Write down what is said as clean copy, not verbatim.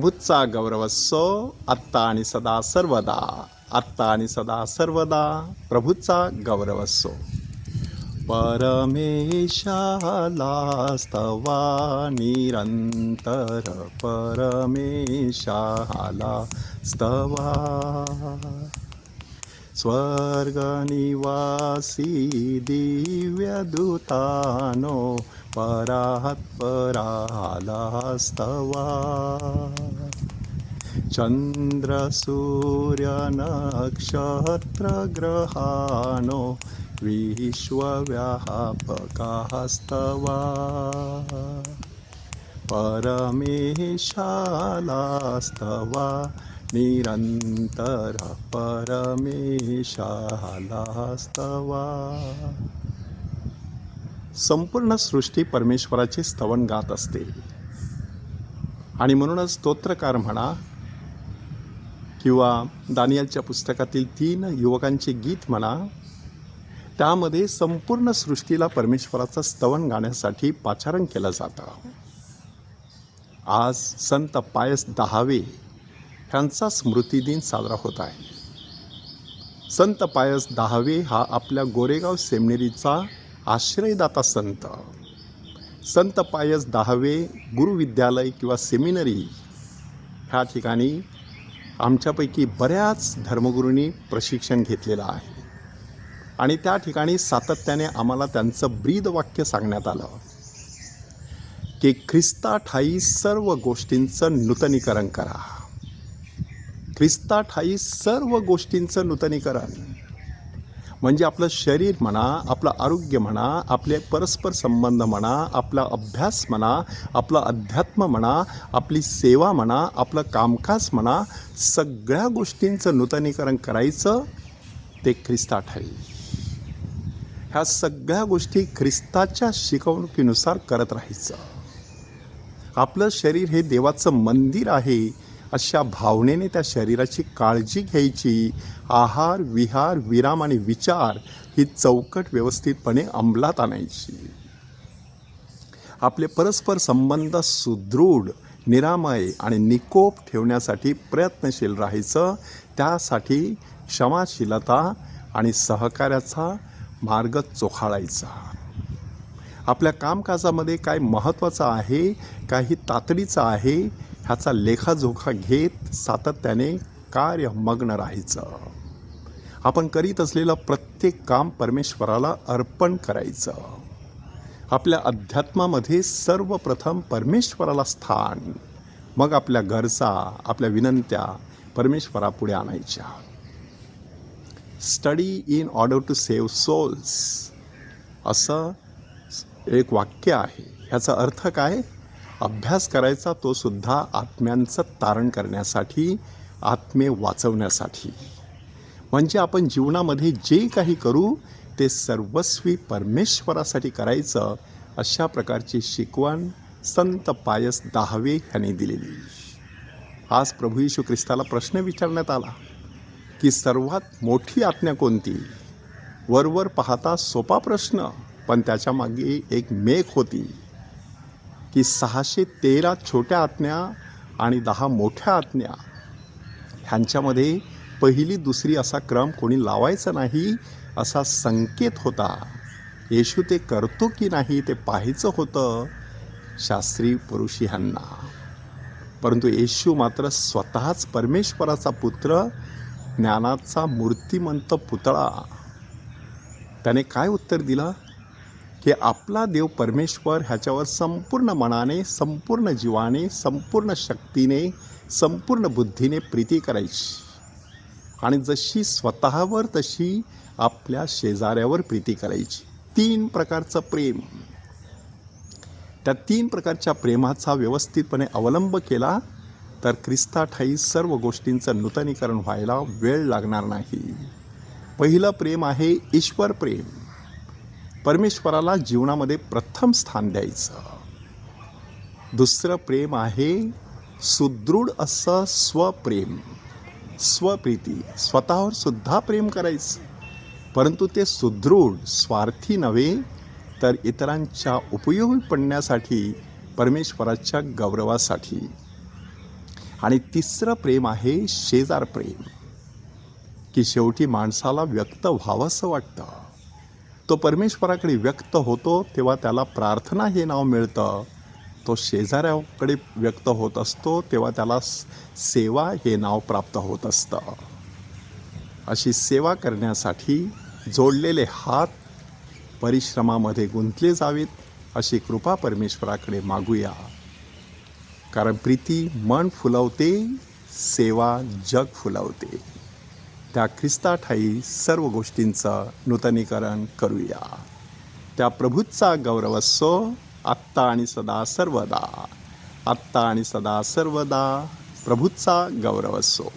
प्रभूचा गौरवस्सो आत्ता आणि सदा सर्वदा, आत्ता आणि सदा सर्वदा प्रभूचा गौरवस्सो. परमेशाला स्तवा निरंतर, परमेशाला स्तवा. स्वर्गनिवासी दिव्यदूतानो परात्पराला स्तवा. चंद्र सूर्य नक्षत्र ग्रहानो विश्वव्यापका स्तवा. परमेशाला स्तवा निरंतर, परमेशाला स्तवा. संपूर्ण सृष्टी परमेश्वराचे स्तवन गात असते आणि म्हणूनच स्तोत्रकार म्हणा किंवा दानियेलच्या पुस्तकातील 3 युवकांचे गीत म्हणा, त्यामध्ये संपूर्ण सृष्टीला परमेश्वराचं स्तवन गाण्यासाठी पाचारण केलं जातं. आज संत पायस 10वे ह्यांचा स्मृतिदिन साजरा होत आहे. संत पायस 10वे हा आपल्या गोरेगाव सेमिनरीचा आश्रयदाता संत. संत पायस 10वे गुरुविद्यालय किंवा सेमिनरी ह्या ठिकाणी आमच्यापैकी बऱ्याच धर्मगुरूंनी प्रशिक्षण घेतलेलं आहे आणि त्या ठिकाणी सातत्याने आम्हाला त्यांचं ब्रीदवाक्य सांगण्यात आलं की ख्रिस्ताठायी सर्व गोष्टींचं नूतनीकरण करा. ख्रिस्ताठायी सर्व गोष्टींचं नूतनीकरण म्हणजे आपलं शरीर म्हणा, आपलं आरोग्य म्हणा, आपले परस्पर संबंध म्हणा, आपला अभ्यास म्हणा, आपलं अध्यात्म म्हणा, आपली सेवा म्हणा, आपलं कामकाज म्हणा, सगळ्या गोष्टींचं नूतनीकरण करायचं ते ख्रिस्ताठायी. ह्या सगळ्या गोष्टी ख्रिस्ताच्या शिकवणुकीनुसार करत राहायचं. आपलं शरीर हे देवाचं मंदिर आहे अशा भावनेने त्या शरीराची काळजी घ्यायची. आहार, विहार, विराम आणि विचार ही चौकट व्यवस्थितपणे अंमलात आणायची. आपले परस्पर संबंध सुदृढ, निरामय आणि निकोप ठेवण्यासाठी प्रयत्नशील राहायचं. त्यासाठी क्षमाशीलता आणि सहकार्याचा मार्ग चोखाळायचा. आपल्या कामकाजामध्ये काय महत्त्वाचं आहे, काही तातडीचं आहे ह्याचा लेखाजोखा घेत सातत्याने कार्यमग्न राहायचं. आपण करीत असलेलं प्रत्येक काम परमेश्वराला अर्पण करायचं. आपल्या अध्यात्मामध्ये सर्वप्रथम परमेश्वराला स्थान, मग आपल्या गरजा, आपल्या विनंत्या परमेश्वरापुढे आणायच्या. Study in order to save souls असं एक वाक्य आहे. ह्याचा अर्थ काय? अभ्यास करायचा, तो सुद्धा आत्म्यांचं तारण करण्यासाठी, आत्मे वाचवण्यासाठी. म्हणजे आपण जीवनामध्ये जे काही करू ते सर्वस्वी परमेश्वरासाठी करायचं, अशा प्रकारची शिकवण संत पायस 10वे ह्यांनी दिलेली. आज प्रभू येशू ख्रिस्ताला प्रश्न विचारण्यात आला की सर्वात मोठी आज्ञा कोणती? वरवर पाहता सोपा प्रश्न, पण त्याच्या मागे एक मेघ होती की 613 छोट्या आज्ञा आणि 10 मोठ्या आज्ञा. ह्यांच्यामध्ये पहिली दुसरी असा क्रम कोणी लावायचा नाही असा संकेत होता. येशू ते करतो की नाही ते पाहायचं होतं शास्त्री पुरुषी ह्यांना. परंतु येशू मात्र स्वतःच परमेश्वराचा पुत्र, ज्ञानाचा मूर्तिमंत पुतळा. त्याने काय उत्तर दिलं की आपला देव परमेश्वर ह्याच्यावर संपूर्ण मनाने, संपूर्ण जीवाने, संपूर्ण शक्तीने, संपूर्ण बुद्धीने प्रीती करायची आणि जशी स्वतःवर तशी आपल्या शेजाऱ्यावर प्रीती करायची. 3 प्रकारचं प्रेम. त्या 3 प्रकारच्या प्रेमाचा व्यवस्थितपणे अवलंब केला तर ख्रिस्ताठायी सर्व गोष्टींचं नूतनीकरण व्हायला वेळ लागणार नाही. पहिलं प्रेम आहे ईश्वर प्रेम. परमेश्वराला जीवनामध्ये प्रथम स्थान द्यायचं. दुसरं प्रेम आहे सुदृढ असं स्वप्रेम, स्वप्रीती. स्वतःवर सुद्धा प्रेम करायचं, परंतु ते सुदृढ, स्वार्थी नव्हे तर इतरांच्या उपयोगी पडण्यासाठी, परमेश्वराच्या गौरवासाठी. आणि तिसरं प्रेम आहे शेजार प्रेम, की शेवटी माणसाला व्यक्त व्हावंसं वाटतं. तो परमेश्वराकडे व्यक्त होतो तेव्हा त्याला प्रार्थना हे नाव मिळतं. तो शेजाऱ्याकडे व्यक्त होत असतो तेव्हा त्याला सेवा हे नाव प्राप्त होत असतं. अशी सेवा करण्यासाठी जोडलेले हात परिश्रमामध्ये गुंतले जावेत, अशी कृपा परमेश्वराकडे मागूया. कारण प्रीती मन फुलवते, सेवा जग फुलवते. त्या ख्रिस्ताठायी सर्व गोष्टींचं नूतनीकरण करूया. त्या प्रभूचा गौरव असो आत्ता आणि सदा सर्वदा. आत्ता आणि सदा सर्वदा प्रभूचा गौरव असो.